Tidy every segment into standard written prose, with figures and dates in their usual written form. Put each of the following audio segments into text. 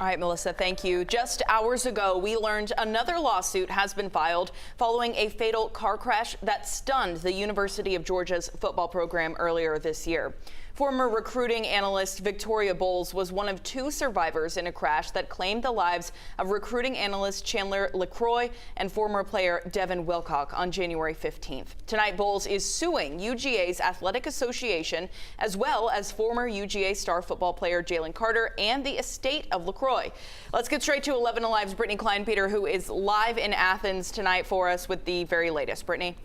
All right, Melissa, thank you. Just hours ago, we learned another lawsuit has been filed following a fatal car crash that stunned the University of Georgia's football program earlier this year. Former recruiting analyst Victoria Bowles was one of two survivors in a crash that claimed the lives of recruiting analyst Chandler LaCroix and former player Devin Wilcock on January 15th. Tonight, Bowles is suing UGA's Athletic Association, as well as former UGA star football player Jalen Carter and the estate of LaCroix. Let's get straight to 11 Alive's Brittany Klein-Peter, who is live in Athens tonight for us with the very latest. Brittany.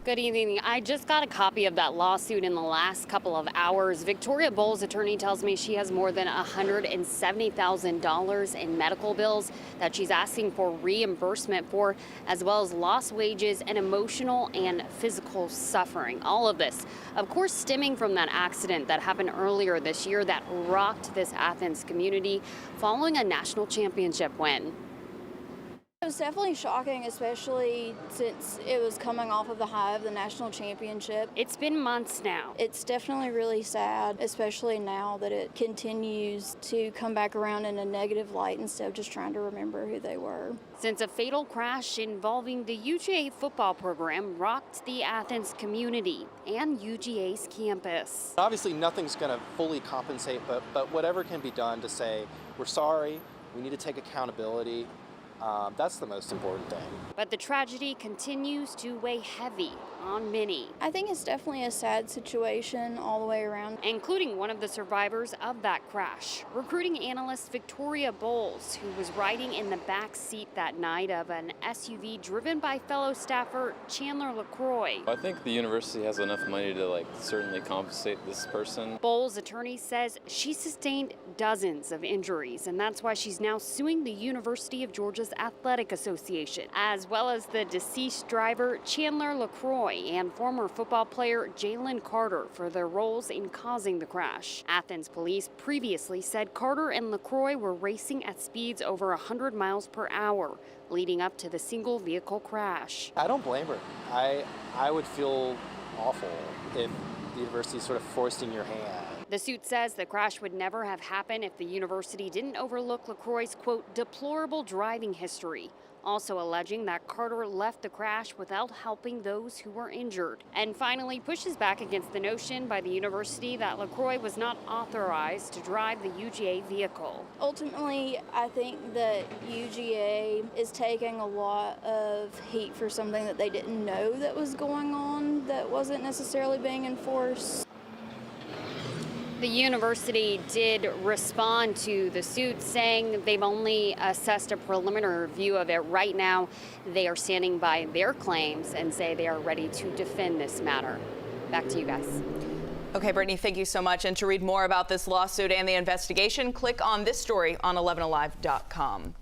Good evening. I just got a copy of that lawsuit in the last couple of hours. Victoria Bowles' attorney tells me she has more than $170,000 in medical bills that she's asking for reimbursement for, as well as lost wages and emotional and physical suffering. All of this, of course, stemming from that accident that happened earlier this year that rocked this Athens community following a national championship win. It was definitely shocking, especially since it was coming off of the high of the national championship. It's been months now. It's definitely really sad, especially now that it continues to come back around in a negative light instead of just trying to remember who they were. Since a fatal crash involving the UGA football program rocked the Athens community and UGA's campus. Obviously, nothing's going to fully compensate, but whatever can be done to say, we're sorry, we need to take accountability. That's the most important thing. But the tragedy continues to weigh heavy on many. I think it's definitely a sad situation all the way around. Including one of the survivors of that crash, recruiting analyst Victoria Bowles, who was riding in the back seat that night of an SUV driven by fellow staffer Chandler LaCroix. I think the university has enough money to certainly compensate this person. Bowles' attorney says she sustained dozens of injuries, and that's why she's now suing the University of Georgia's Athletic Association, as well as the deceased driver Chandler LaCroix and former football player Jalen Carter for their roles in causing the crash. Athens police previously said Carter and LaCroix were racing at speeds over 100 miles per hour, leading up to the single vehicle crash. I don't blame her. I would feel awful if the university is sort of forcing your hand. The suit says the crash would never have happened if the university didn't overlook LaCroix's, quote, deplorable driving history, also alleging that Carter left the crash without helping those who were injured, and finally pushes back against the notion by the university that LaCroix was not authorized to drive the UGA vehicle. Ultimately, I think that UGA is taking a lot of heat for something that they didn't know that was going on, that wasn't necessarily being enforced. The university did respond to the suit, saying they've only assessed a preliminary review of it. Right now, they are standing by their claims and say they are ready to defend this matter. Back to you guys. Okay, Brittany, thank you so much. And to read more about this lawsuit and the investigation, click on this story on 11alive.com.